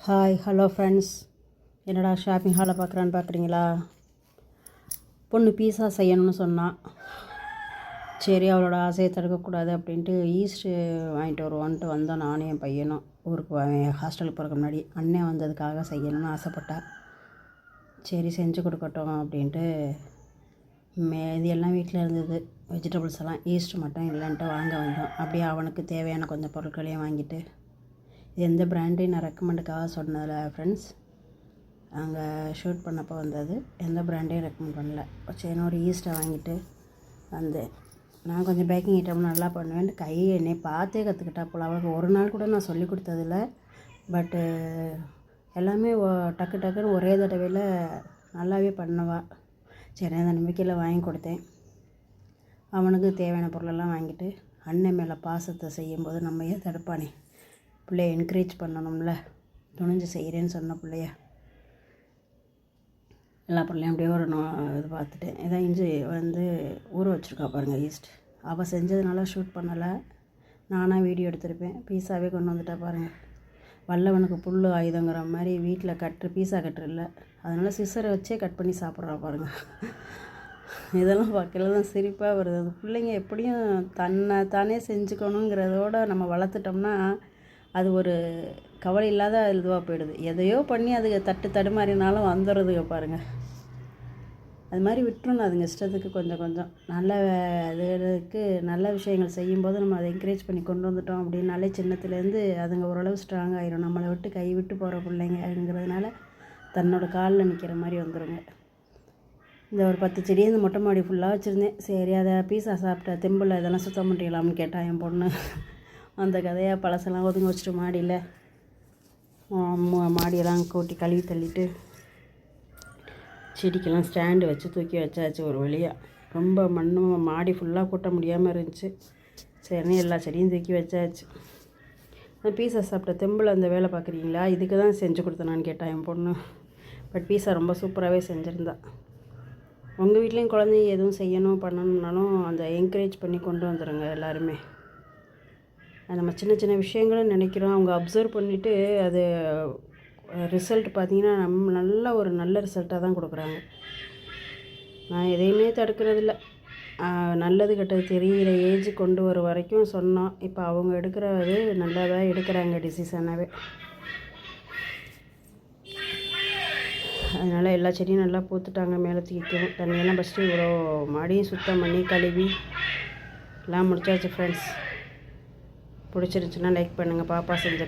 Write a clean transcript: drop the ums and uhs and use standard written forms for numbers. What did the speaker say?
Hi hello friends, என்னடா shopping ஹாலை பார்க்குறீங்களா? பொண்ணு பீஸா செய்யணும்னு சொன்னான். சரி, அவளோட ஆசையை தடுக்கக்கூடாது அப்படின்ட்டு ஈஸ்ட்டு வாங்கிட்டு வருவான்ட்டு வந்தோம். நானும் என் பையனும் ஊருக்கு ஹாஸ்டலுக்கு போகிறக்கு முன்னாடி அண்ணன் வந்ததுக்காக செய்யணும்னு ஆசைப்பட்டா. சரி, செஞ்சு கொடுக்கட்டும் அப்படின்ட்டு இது எல்லாம் வீட்டில் இருந்தது. வெஜிடபிள்ஸ் எல்லாம் ஈஸ்ட்டு மட்டும் இல்லைன்ட்டு வாங்க வந்தோம். அப்படியே அவனுக்கு தேவையான கொஞ்சம் பொருட்களையும் வாங்கிட்டு, எந்த பிராண்டையும் நான் ரெக்கமெண்டுக்காக சொன்னதில்ல ஃப்ரெண்ட்ஸ், அங்கே ஷூட் பண்ணப்போ வந்தது. எந்த பிராண்டையும் ரெக்கமெண்ட் பண்ணல. சரி, ஒரு ஈஸ்ட்டை வாங்கிட்டு வந்தேன். நான் கொஞ்சம் பேக்கிங் ஐட்டம் நல்லா பண்ணுவேன். என்னை பார்த்தே கற்றுக்கிட்டா போல். அவளுக்கு ஒரு நாள் கூட நான் சொல்லி கொடுத்ததில்ல. பட்டு எல்லாமே டக்கு டக்குன்னு ஒரே தடவையில் நல்லாவே பண்ணுவாள். சரி, அந்த நம்பிக்கையில் வாங்கி கொடுத்தேன். அவனுக்கு தேவையான பொருளெல்லாம் வாங்கிட்டு, அண்ணன் மேலே பாசத்தை செய்யும்போது நம்ம ஏன் தடுப்பானே? பிள்ளைய என்கரேஜ் பண்ணணும்ல, துணிஞ்சு செய்கிறேன்னு சொன்ன பிள்ளைய. எல்லா பிள்ளையும் அப்படியே ஒரு இது பார்த்துட்டேன். இதான் இஞ்சி ஊற வச்சுருக்கா பாருங்கள் ஈஸ்ட். அவள் செஞ்சதுனால ஷூட் பண்ணலை, நானாக வீடியோ எடுத்திருப்பேன். பீஸாவே கொண்டு வந்துட்டா பாருங்கள். வல்லவனுக்கு புல் ஆயுதங்கிற மாதிரி வீட்டில் பீஸா கட்டுரு இல்லை, அதனால் சிசரை வச்சே கட் பண்ணி சாப்பிட்றா பாருங்கள். இதெல்லாம் பார்க்கல தான் சிரிப்பாக வருது. அது பிள்ளைங்க எப்படியும் தானே செஞ்சுக்கணுங்கிறதோட நம்ம வளர்த்துட்டோம்னா அது ஒரு கவலை இல்லாத இதுவாக போயிடுது. எதையோ பண்ணி அதுக்கு தடுமாறினாலும் வந்துடுறதுங்க பாருங்கள். அது மாதிரி விட்டுறணும் அதுங்க இஷ்டத்துக்கு. கொஞ்சம் நல்ல இதுக்கு நல்ல விஷயங்கள் செய்யும்போது நம்ம அதை என்கரேஜ் பண்ணி கொண்டு வந்துட்டோம் அப்படின்னாலே சின்னத்துலேருந்து அதுங்க ஓரளவு ஸ்ட்ராங் ஆகிடும். நம்மளை விட்டு கை விட்டு போகிற பிள்ளைங்கிறதுனால தன்னோட காலில் நிற்கிற மாதிரி வந்துடுங்க. இந்த ஒரு 10 செடியை இந்த மொட்டை மாடி ஃபுல்லாக வச்சுருந்தேன். சரி, அதை பீஸா சாப்பிட்ட தெம்பில் இதெல்லாம் சுத்தம் பண்ணிக்கலாம்னு கேட்டால் என் பொண்ணு. அந்த கதையாக பழசெல்லாம் ஒதுங்க வச்சுட்டு மாடியெல்லாம் கூட்டி கழுவி தள்ளிட்டு செடிக்கெல்லாம் ஸ்டாண்டு வச்சு தூக்கி வச்சாச்சு ஒரு வழியாக. ரொம்ப மாடி ஃபுல்லாக கூட்ட முடியாமல் இருந்துச்சு. சரின்னு எல்லா செடியும் தூக்கி வச்சாச்சு. பீஸா சாப்பிட்ட தெம்பில் அந்த வேலை பார்க்குறீங்களா, இதுக்கு தான் செஞ்சு கொடுத்தனான்னு கேட்டால் என் பொண்ணு. பட் பீஸா ரொம்ப சூப்பராகவே செஞ்சுருந்தா. உங்கள் வீட்லேயும் குழந்தைங்க எதுவும் செய்யணும் பண்ணணும்னாலும் அந்த என்கரேஜ் பண்ணி கொண்டு வந்துடுங்க எல்லாருமே. நம்ம சின்ன சின்ன விஷயங்களும் நினைக்கிறோம், அவங்க அப்சர்வ் பண்ணிவிட்டு அது ரிசல்ட் பார்த்திங்கன்னா நல்ல ரிசல்ட்டாக தான் கொடுக்குறாங்க. நான் எதையுமே தடுக்கிறதில்ல. நல்லது கெட்டது தெரிகிற ஏஜ் கொண்டு வர வரைக்கும் சொன்னோம். இப்போ அவங்க எடுக்கிறது நல்லாதான் எடுக்கிறாங்க டிசிஷனாகவே. அதனால் எல்லா செடியும் நல்லா பூத்துட்டாங்க. மேலே தூக்கிக்கும் தண்ணியெல்லாம் ஃபஸ்ட்டு இவ்வளோ மாடியும் சுத்தம் பண்ணி கழுவி எல்லாம் முடிச்சாச்சு ஃப்ரெண்ட்ஸ். பிடிச்சிருந்துச்சுன்னா லைக் பண்ணுங்கள். பாப்பா செஞ்ச